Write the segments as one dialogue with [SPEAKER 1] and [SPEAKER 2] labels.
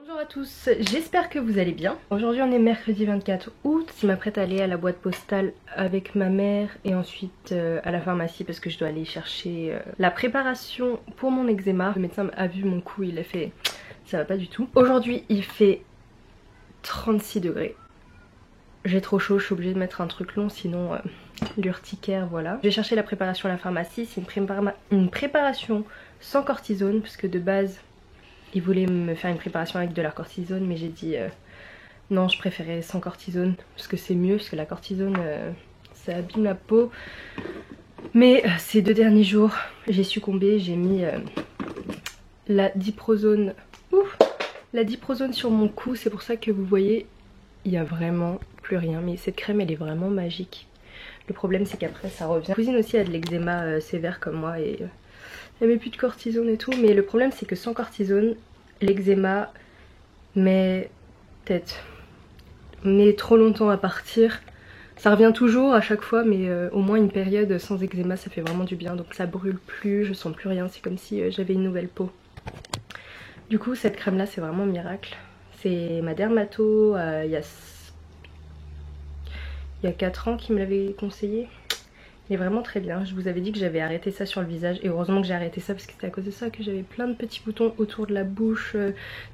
[SPEAKER 1] Bonjour à tous, j'espère que vous allez bien. Aujourd'hui on est mercredi 24 août, je m'apprête à aller à la boîte postale avec ma mère et ensuite à la pharmacie parce que je dois aller chercher la préparation pour mon eczéma. Le médecin a vu mon cou, il a fait ça va pas du tout. Aujourd'hui il fait 36 degrés. J'ai trop chaud, je suis obligée de mettre un truc long sinon l'urticaire, voilà. Je vais chercher la préparation à la pharmacie, c'est une préparation sans cortisone parce que de base il voulait me faire une préparation avec de la cortisone mais j'ai dit non, je préférais sans cortisone parce que c'est mieux, parce que la cortisone ça abîme la peau. Mais ces 2 derniers jours j'ai succombé, j'ai mis la diprozone sur mon cou, c'est pour ça que vous voyez il y a vraiment plus rien, mais cette crème elle est vraiment magique. Le problème c'est qu'après ça revient. Ma cousine aussi a de l'eczéma sévère comme moi et elle met plus de cortisone et tout, mais le problème c'est que sans cortisone l'eczéma met trop longtemps à partir. Ça revient toujours à chaque fois, mais au moins une période sans eczéma ça fait vraiment du bien, donc ça brûle plus, je sens plus rien, c'est comme si j'avais une nouvelle peau. Du coup cette crème là c'est vraiment un miracle. C'est ma dermato il y a 4 ans qui me l'avait conseillé. Il est vraiment très bien. Je vous avais dit que j'avais arrêté ça sur le visage et heureusement que j'ai arrêté ça parce que c'était à cause de ça que j'avais plein de petits boutons autour de la bouche,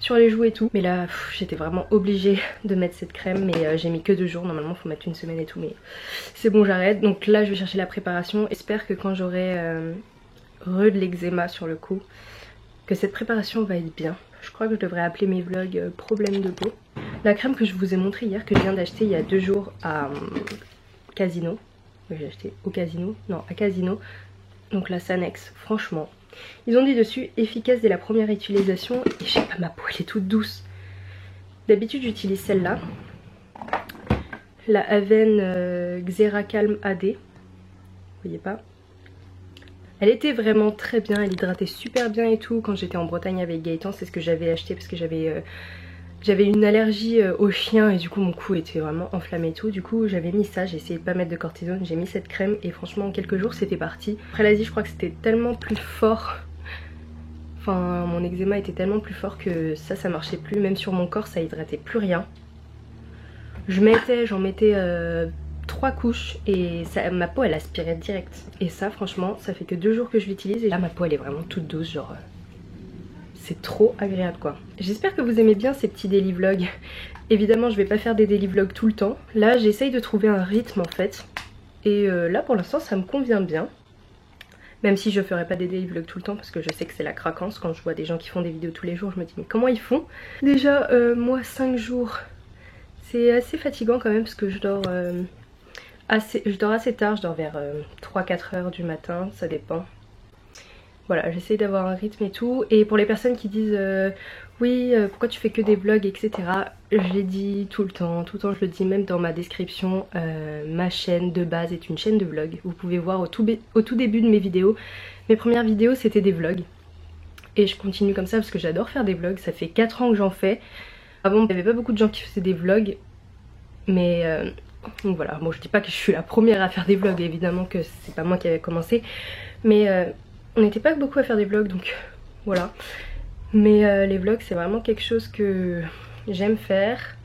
[SPEAKER 1] sur les joues et tout. Mais là j'étais vraiment obligée de mettre cette crème, mais j'ai mis que 2 jours, normalement faut mettre une semaine et tout, mais c'est bon, j'arrête. Donc là je vais chercher la préparation. J'espère que quand j'aurai de l'eczéma sur le cou, que cette préparation va être bien. Je crois que je devrais appeler mes vlogs problème de peau. La crème que je vous ai montré hier, que je viens d'acheter il y a 2 jours à Casino. J'ai acheté au Casino, non à Casino, donc la Sanex, franchement ils ont dit dessus efficace dès la première utilisation et je sais pas, ma peau elle est toute douce. D'habitude j'utilise celle-là, la Aven Xeracalm AD, vous voyez pas, elle était vraiment très bien, elle hydratait super bien et tout. Quand j'étais en Bretagne avec Gaëtan c'est ce que j'avais acheté parce que j'avais une allergie aux chiens et du coup mon cou était vraiment enflammé et tout. Du coup j'avais mis ça, j'ai essayé de pas mettre de cortisone, j'ai mis cette crème et franchement en quelques jours c'était parti. Après l'Asie je crois que c'était tellement plus fort, enfin mon eczéma était tellement plus fort que ça marchait plus. Même sur mon corps ça hydratait plus rien. J'en mettais 3 couches et ma peau elle aspirait direct. Et ça franchement ça fait que 2 jours que je l'utilise et là ma peau elle est vraiment toute douce, genre... c'est trop agréable quoi. J'espère que vous aimez bien ces petits daily vlogs. Évidemment je vais pas faire des daily vlogs tout le temps. Là j'essaye de trouver un rythme en fait. Et là pour l'instant ça me convient bien. Même si je ferai pas des daily vlogs tout le temps parce que je sais que c'est la craquance. Quand je vois des gens qui font des vidéos tous les jours je me dis mais comment ils font? Déjà moi 5 jours c'est assez fatigant quand même parce que je dors assez tard. Je dors vers 3-4 heures du matin, ça dépend. Voilà, j'essaye d'avoir un rythme et tout. Et pour les personnes qui disent oui pourquoi tu fais que des vlogs etc, je l'ai dit tout le temps je le dis même dans ma description, ma chaîne de base est une chaîne de vlogs. Vous pouvez voir au tout début de mes vidéos, mes premières vidéos c'était des vlogs. Et je continue comme ça parce que j'adore faire des vlogs, ça fait 4 ans que j'en fais. Avant il n'y avait pas beaucoup de gens qui faisaient des vlogs, mais donc voilà, bon je dis pas que je suis la première à faire des vlogs, évidemment que c'est pas moi qui avais commencé, mais on n'était pas beaucoup à faire des vlogs donc voilà. Mais les vlogs c'est vraiment quelque chose que j'aime faire.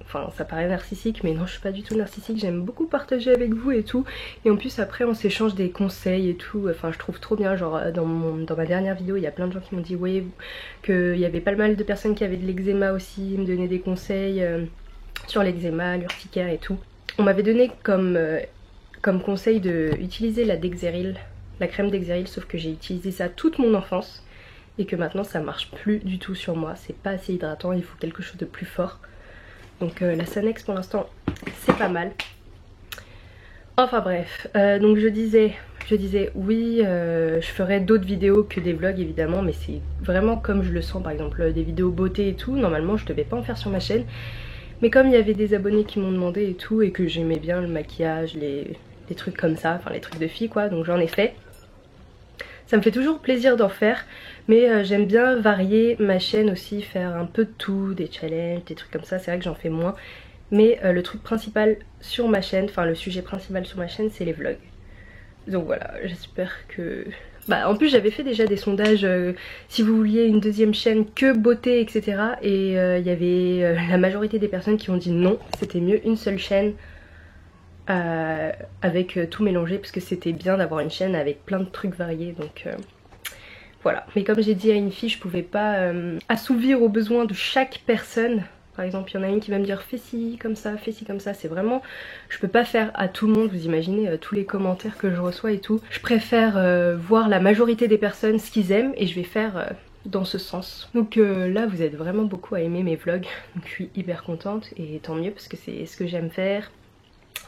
[SPEAKER 1] Enfin ça paraît narcissique mais non je suis pas du tout narcissique, j'aime beaucoup partager avec vous et tout. Et en plus après on s'échange des conseils et tout, enfin je trouve trop bien. Genre dans ma dernière vidéo il y a plein de gens qui m'ont dit oui qu'il y avait pas mal de personnes qui avaient de l'eczéma aussi, me donnaient des conseils sur l'eczéma, l'urticaire et tout. On m'avait donné comme conseil de utiliser la Dexeryl, la crème Dexeryl, sauf que j'ai utilisé ça toute mon enfance et que maintenant ça marche plus du tout sur moi, c'est pas assez hydratant, il faut quelque chose de plus fort. Donc la Sanex pour l'instant c'est pas mal. Enfin bref, donc je disais oui je ferai d'autres vidéos que des vlogs évidemment, mais c'est vraiment comme je le sens. Par exemple des vidéos beauté et tout, normalement je devais pas en faire sur ma chaîne, mais comme il y avait des abonnés qui m'ont demandé et tout et que j'aimais bien le maquillage, les trucs comme ça, enfin les trucs de filles quoi, donc j'en ai fait. Ça me fait toujours plaisir d'en faire, mais j'aime bien varier ma chaîne aussi, faire un peu de tout, des challenges, des trucs comme ça. C'est vrai que j'en fais moins, mais le truc principal sur ma chaîne, enfin le sujet principal sur ma chaîne c'est les vlogs. Donc voilà, j'espère que Bah en plus j'avais fait déjà des sondages si vous vouliez une deuxième chaîne que beauté etc. Et il y avait la majorité des personnes qui ont dit non, c'était mieux une seule chaîne avec tout mélangé parce que c'était bien d'avoir une chaîne avec plein de trucs variés donc voilà. Mais comme j'ai dit à une fille, je pouvais pas assouvir aux besoins de chaque personne. Par exemple, il y en a une qui va me dire fais ci comme ça, fais ci comme ça. C'est vraiment, je peux pas faire à tout le monde. Vous imaginez tous les commentaires que je reçois et tout. Je préfère voir la majorité des personnes ce qu'ils aiment et je vais faire dans ce sens. Donc là, vous êtes vraiment beaucoup à aimer mes vlogs. Donc je suis hyper contente et tant mieux parce que c'est ce que j'aime faire.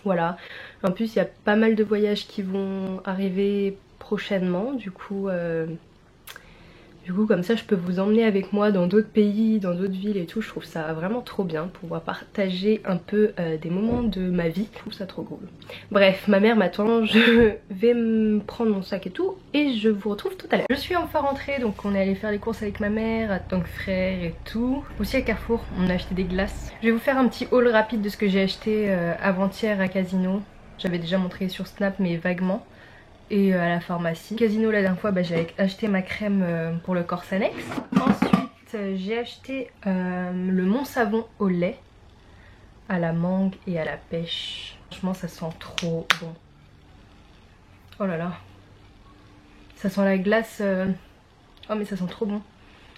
[SPEAKER 1] Voilà. En plus, il y a pas mal de voyages qui vont arriver prochainement. Du coup comme ça je peux vous emmener avec moi dans d'autres pays, dans d'autres villes et tout. Je trouve ça vraiment trop bien, pouvoir partager un peu des moments de ma vie. Je trouve ça trop cool. Bref, ma mère m'attend, je vais me prendre mon sac et tout et je vous retrouve tout à l'heure. Je suis enfin rentrée, donc on est allé faire les courses avec ma mère, à Tank Frère et tout. Aussi à Carrefour, on a acheté des glaces. Je vais vous faire un petit haul rapide de ce que j'ai acheté avant-hier à Casino. J'avais déjà montré sur Snap mais vaguement. Et à la pharmacie. Casino la dernière fois j'ai acheté ma crème pour le Corsanex. Ensuite j'ai acheté le Mont Savon au lait à la mangue et à la pêche. Franchement ça sent trop bon. Oh là là. Ça sent la glace. Oh mais ça sent trop bon.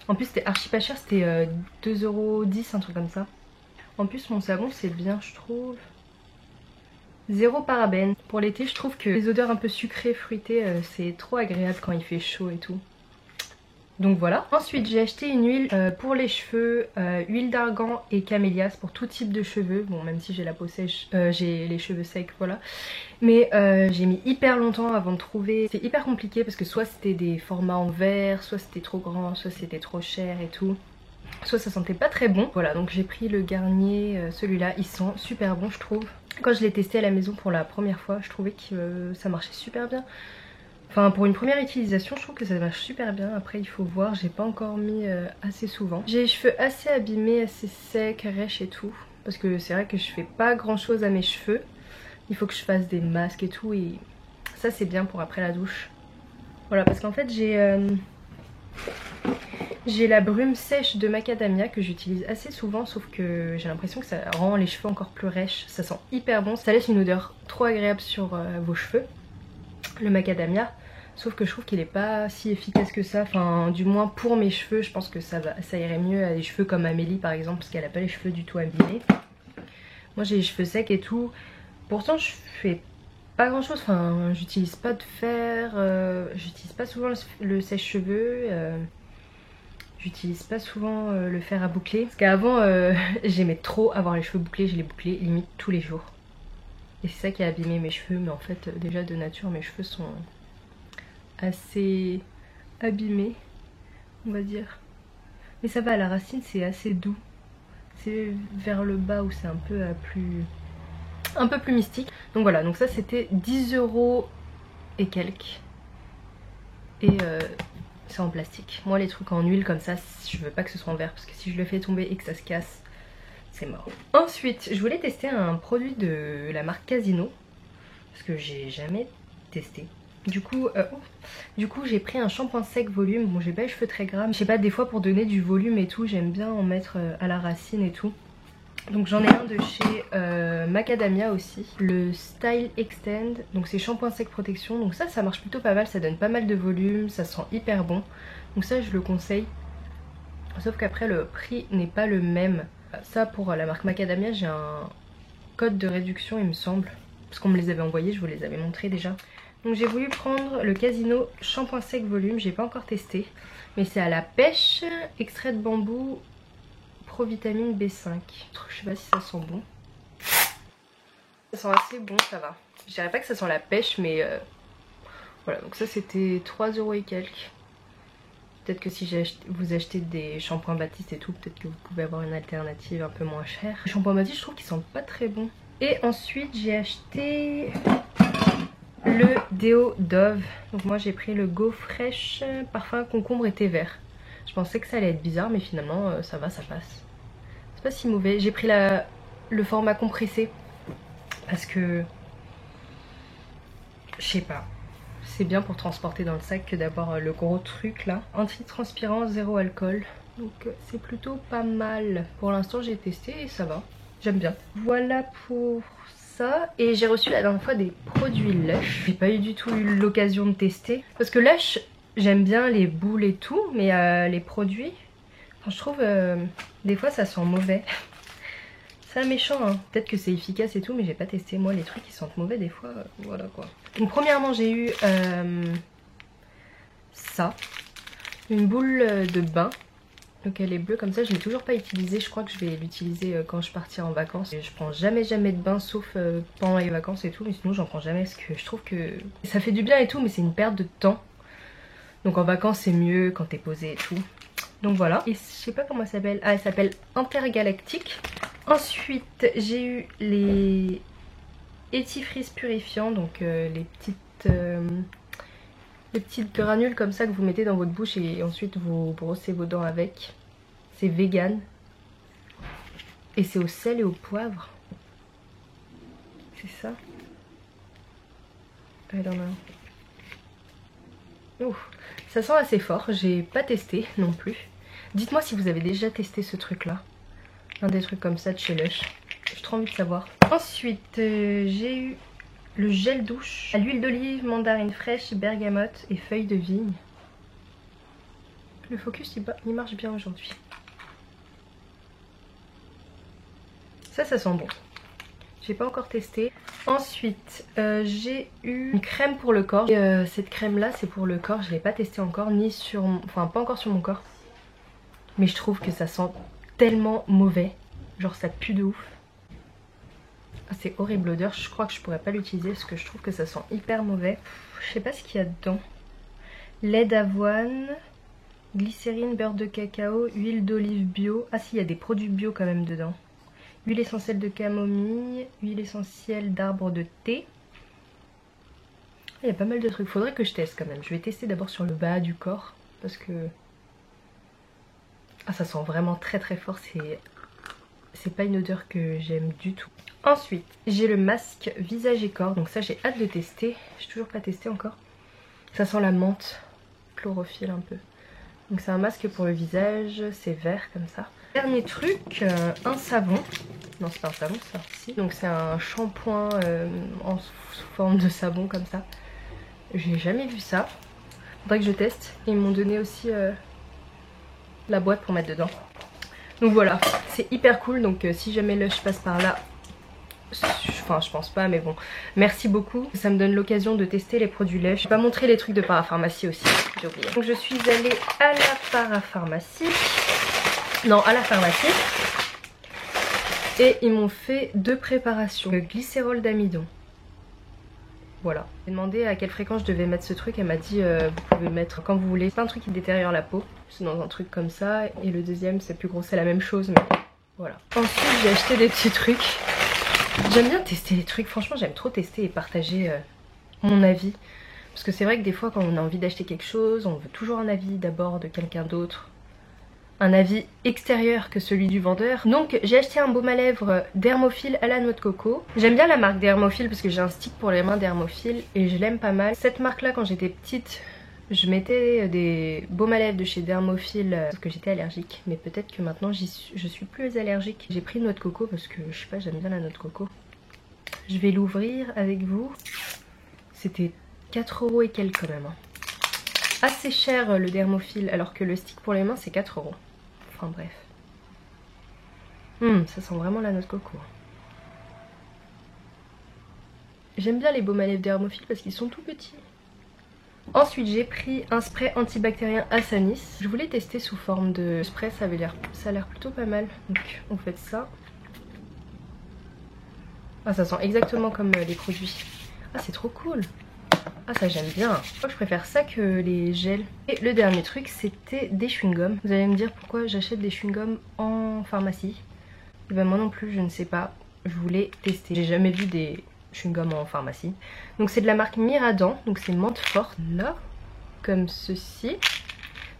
[SPEAKER 1] En plus c'était archi pas cher, c'était 2,10 €, un truc comme ça. En plus mon savon c'est bien je trouve. Zéro parabène. Pour l'été je trouve que les odeurs un peu sucrées, fruitées, c'est trop agréable quand il fait chaud et tout. Donc voilà. Ensuite j'ai acheté une huile pour les cheveux, huile d'argan et camélias pour tout type de cheveux. Bon même si j'ai la peau sèche, j'ai les cheveux secs voilà. Mais j'ai mis hyper longtemps avant de trouver. C'est hyper compliqué parce que soit c'était des formats en verre, soit c'était trop grand, soit c'était trop cher et tout. Soit ça sentait pas très bon. Voilà donc j'ai pris le Garnier, celui-là, il sent super bon je trouve. Quand je l'ai testé à la maison pour la première fois, je trouvais que ça marchait super bien. Enfin pour une première utilisation je trouve que ça marche super bien. Après il faut voir, j'ai pas encore mis assez souvent. J'ai les cheveux assez abîmés, assez secs, rêches et tout. Parce que c'est vrai que je fais pas grand chose à mes cheveux. Il faut que je fasse des masques et tout et ça c'est bien pour après la douche. Voilà parce qu'en fait j'ai la brume sèche de macadamia que j'utilise assez souvent, sauf que j'ai l'impression que ça rend les cheveux encore plus rêches. Ça sent hyper bon, ça laisse une odeur trop agréable sur vos cheveux, le macadamia. Sauf que je trouve qu'il est pas si efficace que ça, enfin du moins pour mes cheveux, je pense que ça irait mieux à des cheveux comme Amélie par exemple, parce qu'elle a pas les cheveux du tout abîmés. Moi j'ai les cheveux secs et tout, pourtant je fais pas grand chose, enfin j'utilise pas de fer, j'utilise pas souvent le sèche-cheveux. J'utilise pas souvent le fer à boucler. Parce qu'avant j'aimais trop avoir les cheveux bouclés, je les bouclais limite tous les jours. Et c'est ça qui a abîmé mes cheveux, mais en fait déjà de nature mes cheveux sont assez abîmés, on va dire. Mais ça va, à la racine c'est assez doux. C'est vers le bas où c'est un peu plus mystique. Donc voilà, donc ça c'était 10 € et quelques. Et c'est en plastique. Moi les trucs en huile comme ça, je veux pas que ce soit en verre parce que si je le fais tomber et que ça se casse, c'est mort. Ensuite, je voulais tester un produit de la marque Casino parce que j'ai jamais testé. Du coup j'ai pris un shampoing sec volume. Bon j'ai pas les cheveux très gras, mais je sais pas, des fois pour donner du volume et tout, j'aime bien en mettre à la racine et tout. Donc j'en ai un de chez Macadamia aussi, le Style Extend, donc c'est shampoing sec protection, donc ça marche plutôt pas mal, ça donne pas mal de volume, ça sent hyper bon, donc ça je le conseille, sauf qu'après le prix n'est pas le même. Ça pour la marque Macadamia j'ai un code de réduction il me semble, parce qu'on me les avait envoyés, je vous les avais montrés déjà. Donc j'ai voulu prendre le Casino shampoing sec volume, j'ai pas encore testé, mais c'est à la pêche, extrait de bambou, Provitamine B5. Je sais pas si ça sent bon. Ça sent assez bon, ça va. Je dirais pas que ça sent la pêche, mais voilà. Donc ça c'était 3 € et quelques. Peut-être que si vous achetez des shampoings Baptiste et tout, peut-être que vous pouvez avoir une alternative un peu moins chère. Les shampoings Baptiste je trouve qu'ils sentent pas très bon. Et ensuite j'ai acheté le déo Dove. Donc moi j'ai pris le Go Fresh parfum concombre et thé vert. Je pensais que ça allait être bizarre mais finalement ça va, ça passe. C'est pas si mauvais. J'ai pris le format compressé parce que je sais pas, c'est bien pour transporter dans le sac que d'avoir le gros truc là. Anti-transpirant, zéro alcool. Donc c'est plutôt pas mal. Pour l'instant j'ai testé et ça va. J'aime bien. Voilà pour ça. Et j'ai reçu la dernière fois des produits Lush. J'ai pas eu du tout eu l'occasion de tester. Parce que Lush, j'aime bien les boules et tout. Mais les produits, enfin, je trouve des fois ça sent mauvais. C'est méchant hein. Peut-être que c'est efficace et tout mais j'ai pas testé. Moi les trucs qui sentent mauvais des fois, voilà quoi. Donc premièrement j'ai eu ça. Une boule de bain. Donc elle est bleue comme ça, je l'ai toujours pas utilisée, je crois que je vais l'utiliser quand je partirai en vacances. Et je prends jamais de bain sauf pendant les vacances et tout, mais sinon j'en prends jamais parce que je trouve que ça fait du bien et tout mais c'est une perte de temps. Donc en vacances c'est mieux quand t'es posé et tout. Donc voilà, et je sais pas comment elle s'appelle, ah elle s'appelle Intergalactique. Ensuite j'ai eu les Etifrice purifiants, donc les petites granules comme ça que vous mettez dans votre bouche et ensuite vous brossez vos dents avec. C'est vegan. Et c'est au sel et au poivre. C'est ça. Elle en a un. Ouf. Ça sent assez fort. J'ai pas testé non plus. Dites-moi si vous avez déjà testé ce truc là. Un des trucs comme ça de chez Lush. J'ai trop envie de savoir. Ensuite j'ai eu le gel douche à l'huile d'olive, mandarine fraîche, bergamote et feuilles de vigne. Le focus il marche bien aujourd'hui. Ça sent bon. J'ai pas encore testé. Ensuite j'ai eu une crème pour le corps. Et, cette crème là c'est pour le corps. Je l'ai pas testé encore ni sur... Enfin pas encore sur mon corps. Mais je trouve que ça sent tellement mauvais. Genre ça pue de ouf. Ah, c'est horrible l'odeur, je crois que je pourrais pas l'utiliser parce que je trouve que ça sent hyper mauvais. Je sais pas ce qu'il y a dedans. Lait d'avoine, glycérine, beurre de cacao, huile d'olive bio. Ah si, il y a des produits bio quand même dedans. Huile essentielle de camomille, huile essentielle d'arbre de thé. Il y a pas mal de trucs, faudrait que je teste quand même. Je vais tester d'abord sur le bas du corps parce que... Ah ça sent vraiment très très fort, c'est pas une odeur que j'aime du tout. Ensuite, j'ai le masque visage et corps. Donc ça, j'ai hâte de tester. J'ai toujours pas testé encore. Ça sent la menthe, chlorophylle un peu. Donc c'est un masque pour le visage. C'est vert comme ça. Dernier truc, un savon. Non, c'est pas un savon, ça. Si. Donc c'est un shampoing sous forme de savon comme ça. J'ai jamais vu ça. Faudrait que je teste. Ils m'ont donné aussi la boîte pour mettre dedans. Donc voilà, c'est hyper cool. Donc si jamais Lush passe par là... Enfin je pense pas mais bon, merci beaucoup. Ça me donne l'occasion de tester les produits Lush. Je vais pas montrer les trucs de parapharmacie aussi, j'ai oublié. Donc je suis allée à la parapharmacie. Non, à la pharmacie. Et ils m'ont fait 2 préparations. Le glycérol d'amidon. Voilà. J'ai demandé à quelle fréquence je devais mettre ce truc. Elle m'a dit vous pouvez mettre quand vous voulez. C'est pas un truc qui détériore la peau. C'est dans un truc comme ça. Et le deuxième c'est plus gros, c'est la même chose mais voilà. Ensuite j'ai acheté des petits trucs. J'aime bien tester les trucs, franchement j'aime trop tester et partager mon avis. Parce que c'est vrai que des fois quand on a envie d'acheter quelque chose, on veut toujours un avis d'abord de quelqu'un d'autre. Un avis extérieur que celui du vendeur. Donc j'ai acheté un baume à lèvres Dermophile à la noix de coco. J'aime bien la marque Dermophile parce que j'ai un stick pour les mains Dermophile et je l'aime pas mal. Cette marque là quand j'étais petite, je mettais des baumes à lèvres de chez Dermophile parce que j'étais allergique. Mais peut-être que maintenant je suis plus allergique. J'ai pris noix de coco parce que je sais pas, j'aime bien la noix de coco. Je vais l'ouvrir avec vous. C'était 4 € et quelques quand même. Assez cher le Dermophile alors que le stick pour les mains c'est 4 €. Enfin bref. Ça sent vraiment la noix de coco. J'aime bien les baumes à lèvres Dermophile parce qu'ils sont tout petits. Ensuite j'ai pris un spray antibactérien Asanis. Je voulais tester sous forme de spray, ça a l'air plutôt pas mal. Donc on fait ça. Ah ça sent exactement comme les produits. Ah c'est trop cool. Ah ça j'aime bien. Je crois que je préfère ça que les gels. Et le dernier truc c'était des chewing-gums. Vous allez me dire pourquoi j'achète des chewing-gums en pharmacie. Et ben moi non plus je ne sais pas. Je voulais tester. J'ai jamais vu des chewing-gums en pharmacie. Donc c'est de la marque Miradan. Donc c'est menthe forte là. Comme ceci.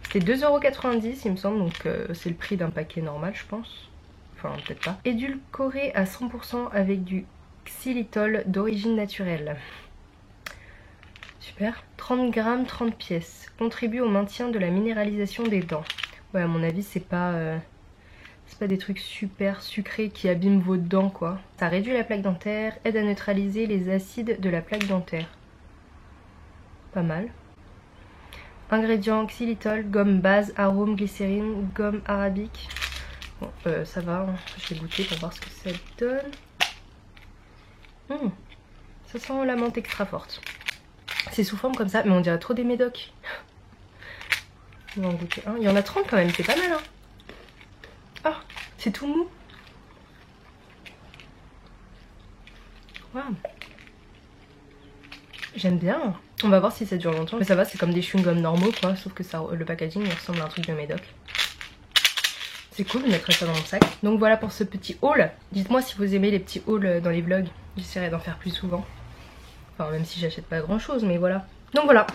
[SPEAKER 1] C'était 2,90 € il me semble. Donc c'est le prix d'un paquet normal je pense. Enfin peut-être pas. Édulcoré à 100% avec du xylitol d'origine naturelle. super. 30 grammes, 30 pièces. Contribue au maintien de la minéralisation des dents. Ouais, à mon avis, c'est pas des trucs super sucrés qui abîment vos dents, quoi. Ça réduit la plaque dentaire, aide à neutraliser les acides de la plaque dentaire. Pas mal. Ingrédients: xylitol, gomme base, arôme, glycérine, gomme arabique. Bon, ça va, hein. Je vais goûter pour voir ce que ça donne. Ça sent la menthe extra forte. C'est sous forme comme ça, mais on dirait trop des médocs. On va en goûter un. Il y en a 30 quand même, c'est pas mal, hein. Ah, c'est tout mou. Wow. J'aime bien. On va voir si ça dure longtemps. Mais ça va, c'est comme des chewing-gums normaux, quoi. Sauf que ça, le packaging il ressemble à un truc de médoc. C'est cool, je mettrai ça dans mon sac. Donc voilà pour ce petit haul. Dites-moi si vous aimez les petits hauls dans les vlogs. J'essaierai d'en faire plus souvent. Enfin, même si j'achète pas grand chose, mais voilà. Donc voilà.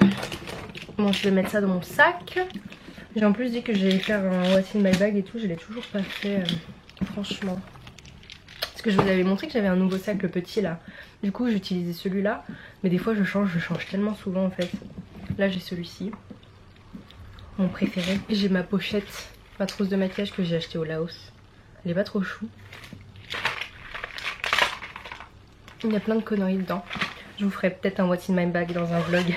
[SPEAKER 1] Bon, je vais mettre ça dans mon sac. J'ai en plus dit que j'allais faire un what's in my bag et tout. Je l'ai toujours pas fait, franchement. Parce que je vous avais montré que j'avais un nouveau sac, le petit là. Du coup, j'utilisais celui-là. Mais des fois, je change tellement souvent en fait. Là, j'ai celui-ci. Mon préféré. J'ai ma pochette, ma trousse de maquillage que j'ai achetée au Laos. Elle est pas trop chou. Il y a plein de conneries dedans. Je vous ferai peut-être un what's in my bag dans un vlog.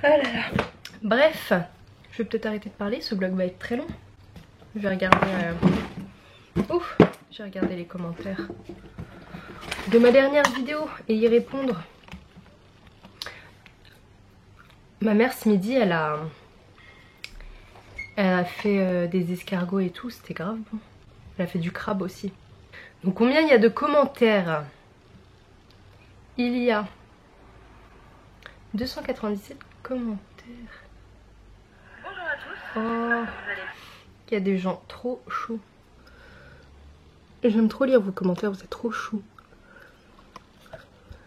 [SPEAKER 1] Ah là là. Bref, je vais peut-être arrêter de parler. Ce vlog va être très long. Je vais regarder... je vais regarder les commentaires de ma dernière vidéo et y répondre. Ma mère ce midi, elle a fait des escargots et tout. C'était grave bon. Elle a fait du crabe aussi. Donc combien il y a de commentaires? Il y a 297 commentaires.
[SPEAKER 2] Bonjour à tous.
[SPEAKER 1] Oh, il y a des gens trop choux. J'aime trop lire vos commentaires, vous êtes trop choux.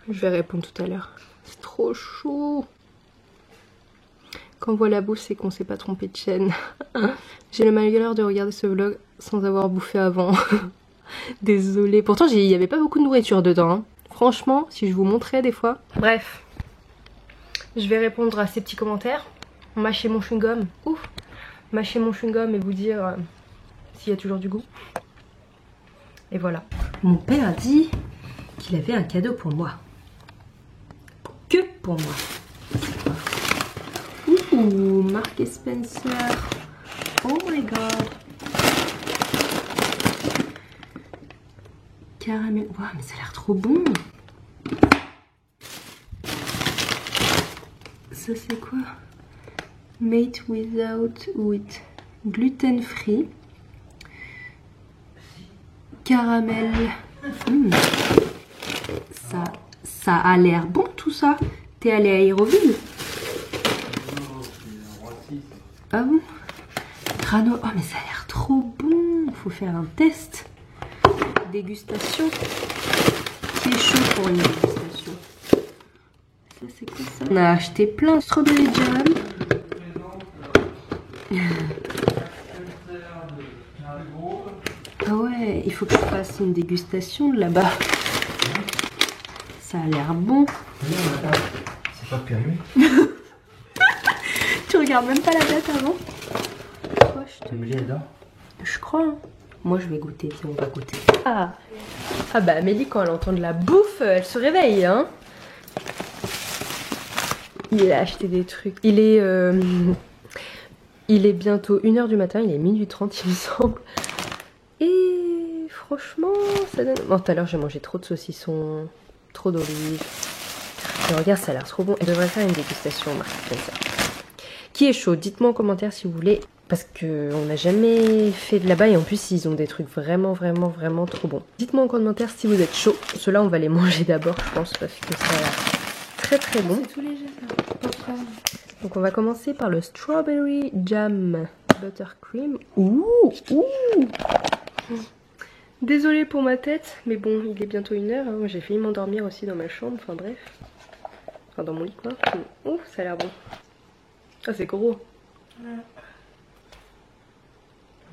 [SPEAKER 1] Je vais répondre tout à l'heure. C'est trop chou. Quand on voit la bouffe, c'est qu'on s'est pas trompé de chaîne. J'ai le malheur de regarder ce vlog sans avoir bouffé avant. Désolée. Pourtant, il n'y avait pas beaucoup de nourriture dedans. Hein. Franchement, si je vous montrais des fois. Bref. Je vais répondre à ces petits commentaires. Mâcher mon chewing-gum. Ouf. Mâcher mon chewing-gum et vous dire s'il y a toujours du goût. Et voilà. Mon père a dit qu'il avait un cadeau pour moi. Que pour moi. Ouh, Mark et Spencer. Oh my god. Caramel. Waouh, mais ça a l'air trop bon. Ça c'est quoi? Made without wheat. Gluten free. Caramel. Ça a l'air bon tout ça. T'es allé à Aéroville? Ah bon? Grano. Oh mais ça a l'air trop bon. Faut faire un test. Dégustation. C'est chaud pour une dégustation. Ça c'est quoi ça? On a acheté plein de strawberry jam. Ah ouais, il faut que je fasse une dégustation de là-bas. Ça a l'air bon.
[SPEAKER 3] C'est pas permis.
[SPEAKER 1] Tu regardes même pas la date avant? Je crois. Hein. Moi je vais goûter, on va goûter. Ah bah Amélie quand elle entend de la bouffe, elle se réveille hein. Il a acheté des trucs. Il est bientôt 1h du matin, il est 12h30 il me semble. Et franchement ça donne... Bon tout à l'heure j'ai mangé trop de saucissons, trop d'olives. Mais regarde ça a l'air trop bon. Elle devrait faire une dégustation Marc Spencer. Qui est chaud? Dites-moi en commentaire si vous voulez. Parce qu'on n'a jamais fait de là-bas et en plus ils ont des trucs vraiment trop bons. Dites-moi en commentaire si vous êtes chaud. Ceux-là on va les manger d'abord je pense parce que ça a l'air très bon.
[SPEAKER 2] C'est tout léger ça.
[SPEAKER 1] Donc on va commencer par le strawberry jam buttercream. Ouh. Désolée pour ma tête mais bon il est bientôt 1h. Hein. J'ai failli m'endormir aussi dans ma chambre. Enfin bref. Enfin dans mon lit quoi. Ouh ça a l'air bon. Ah c'est gros.
[SPEAKER 2] Ouais.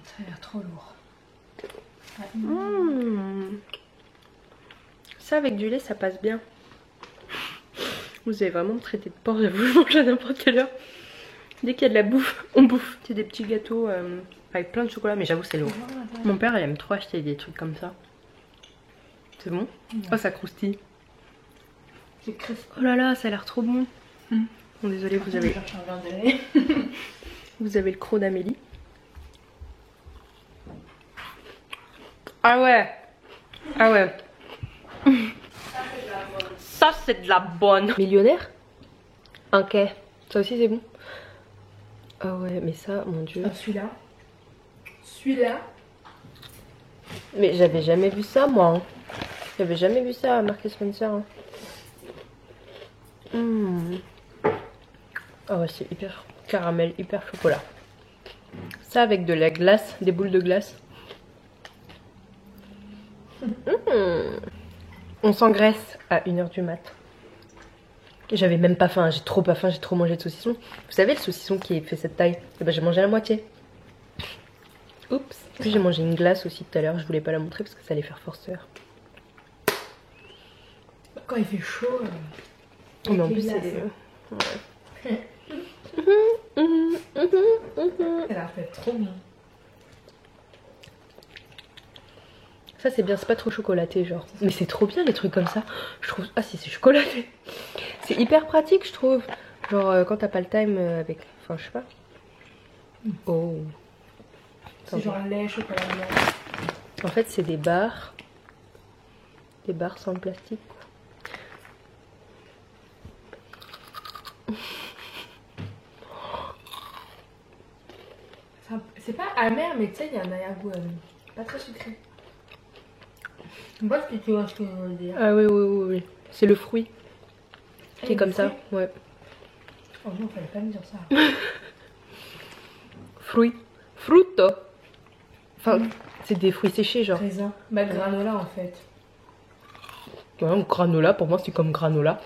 [SPEAKER 2] Ça a l'air trop lourd.
[SPEAKER 1] Ça avec du lait ça passe bien. Vous avez vraiment traité de porc, j'avoue, je mange à n'importe quelle heure. Dès qu'il y a de la bouffe, on bouffe. C'est des petits gâteaux avec plein de chocolat, mais j'avoue c'est lourd. Mon père il aime trop acheter des trucs comme ça. C'est bon? Oh ça croustille. Oh là là, ça a l'air trop bon. Bon désolé, vous avez... vous avez le croc d'Amélie. Ah ouais. Ah ouais. Ça c'est de la bonne. Millionnaire? Ok. Ça aussi c'est bon. Ah ouais, mais ça, mon dieu.
[SPEAKER 2] Ah, celui-là. Celui-là.
[SPEAKER 1] Mais j'avais jamais vu ça moi. Hein. J'avais jamais vu ça à Mark & Spencer. Hein. Ah ouais, c'est hyper caramel, hyper chocolat. Ça avec de la glace, des boules de glace. On s'engraisse à 1h du mat. J'avais même pas faim, j'ai trop pas faim, j'ai trop mangé de saucisson. Vous savez le saucisson qui fait cette taille? Eh ben, j'ai mangé la moitié. Oups. Puis j'ai mangé une glace aussi tout à l'heure, je voulais pas la montrer parce que ça allait faire forceur.
[SPEAKER 2] Quand il fait chaud.
[SPEAKER 1] Mais en plus c'est... Ouais.
[SPEAKER 2] Elle a fait trop bien.
[SPEAKER 1] Ça c'est bien, c'est pas trop chocolaté genre. Mais c'est trop bien les trucs comme ça. Je trouve... Ah si c'est chocolaté. C'est hyper pratique je trouve. Genre quand t'as pas le time avec... Enfin je sais pas. Oh.
[SPEAKER 2] C'est genre lait, chocolat blanc.
[SPEAKER 1] En fait c'est des barres. Des barres sans le plastique.
[SPEAKER 2] C'est pas amer, mais tu sais, il y en a un goût pas très sucré. Je vois ce que tu vois ce que je veux dire.
[SPEAKER 1] Ah oui oui oui oui. C'est le fruit. Qui est comme ça. Ouais.
[SPEAKER 2] Oh non, fallait pas me dire ça.
[SPEAKER 1] Fruit. Frutto. Enfin, c'est des fruits séchés genre.
[SPEAKER 2] Raisin. Bah, granola en fait.
[SPEAKER 1] Ouais, granola, pour moi c'est comme granola.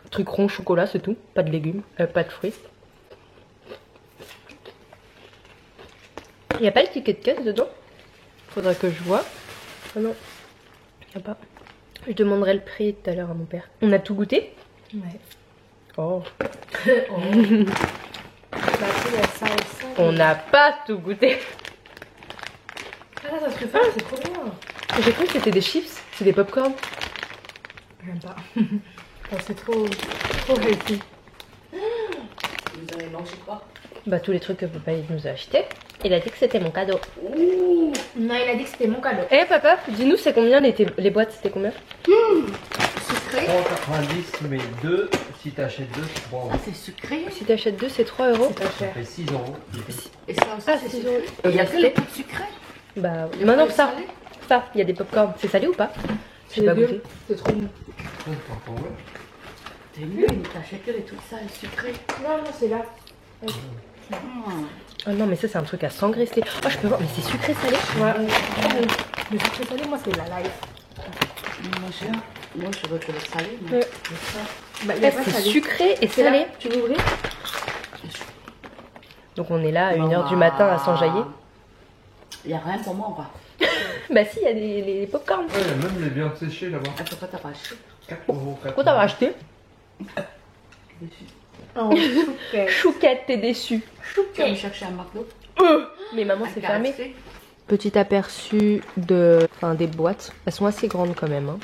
[SPEAKER 1] Truc rond chocolat, c'est tout. Pas de légumes, pas de fruits. Il n'y a pas le ticket de caisse dedans? Faudrait que je vois. Ah non, il n'y a pas. Je demanderai le prix tout à l'heure à mon père. On a tout goûté?
[SPEAKER 2] Ouais.
[SPEAKER 1] Oh.
[SPEAKER 2] Bah, tu sais, il y a ça et ça.
[SPEAKER 1] On n'a pas tout goûté.
[SPEAKER 2] Ah là, ça se fait faire, c'est trop bien.
[SPEAKER 1] J'ai cru que c'était des chips, c'est des popcorn.
[SPEAKER 2] J'aime pas. Oh, c'est trop healthy.
[SPEAKER 4] Vous avez mangé quoi?
[SPEAKER 1] Bah tous les trucs que papa il nous a achetés. Il a dit que c'était mon cadeau.
[SPEAKER 2] Ouh. Non, il a dit que c'était mon cadeau.
[SPEAKER 1] Eh papa, dis-nous c'est combien les boîtes, c'était combien?
[SPEAKER 2] Sucré.
[SPEAKER 3] 3,90 mais 2, si t'achètes 2, c'est 3 euros.
[SPEAKER 4] Ah, c'est sucré.
[SPEAKER 1] Si t'achètes 2 c'est 3 euros.
[SPEAKER 2] C'est pas
[SPEAKER 3] Ça
[SPEAKER 2] cher.
[SPEAKER 3] fait 6 euros.
[SPEAKER 4] Et ça aussi,
[SPEAKER 1] Ah
[SPEAKER 4] c'est
[SPEAKER 1] 6
[SPEAKER 4] sucré.
[SPEAKER 1] euros.
[SPEAKER 4] Il y a que les trucs sucrés.
[SPEAKER 1] Bah
[SPEAKER 4] Il y a
[SPEAKER 1] maintenant
[SPEAKER 4] pas
[SPEAKER 1] ça.
[SPEAKER 4] le salé.
[SPEAKER 1] Ça, il y a des popcorn. C'est salé ou pas? J'ai
[SPEAKER 2] Les
[SPEAKER 1] pas
[SPEAKER 2] deux.
[SPEAKER 1] goûté.
[SPEAKER 2] C'est trop bon.
[SPEAKER 4] T'es mieux, il t'achète que les trucs salés sucrés.
[SPEAKER 2] Non, non, c'est là.
[SPEAKER 1] Oh non mais ça c'est un truc à s'engraisser. Oh je peux voir, mais c'est sucré salé.
[SPEAKER 2] Ouais. Le sucré salé, moi, c'est la life.
[SPEAKER 4] Moi, je veux que le salé. Mais...
[SPEAKER 1] Ouais.
[SPEAKER 2] Bah, il y a pas
[SPEAKER 1] C'est
[SPEAKER 2] salé.
[SPEAKER 1] sucré et
[SPEAKER 2] C'est là.
[SPEAKER 1] salé.
[SPEAKER 2] Tu veux ouvrir?
[SPEAKER 1] Donc on est là à 1h du matin à s'enjailler.
[SPEAKER 4] Il n'y a rien pour moi, on va.
[SPEAKER 1] Bah si, il y a les popcorn.
[SPEAKER 3] Ouais, il y a même les viandes séchées là-bas.
[SPEAKER 4] Ah, pourquoi t'as pas acheté?
[SPEAKER 3] 4 euros.
[SPEAKER 1] Pourquoi t'as acheté?
[SPEAKER 2] Oh, sucré.
[SPEAKER 1] Chouquette, t'es déçue.
[SPEAKER 4] Tu vas me chercher un McDo?
[SPEAKER 1] Mais maman c'est fermé.
[SPEAKER 4] KFC?
[SPEAKER 1] Petit aperçu des boîtes. Elles sont assez grandes quand même. Hein.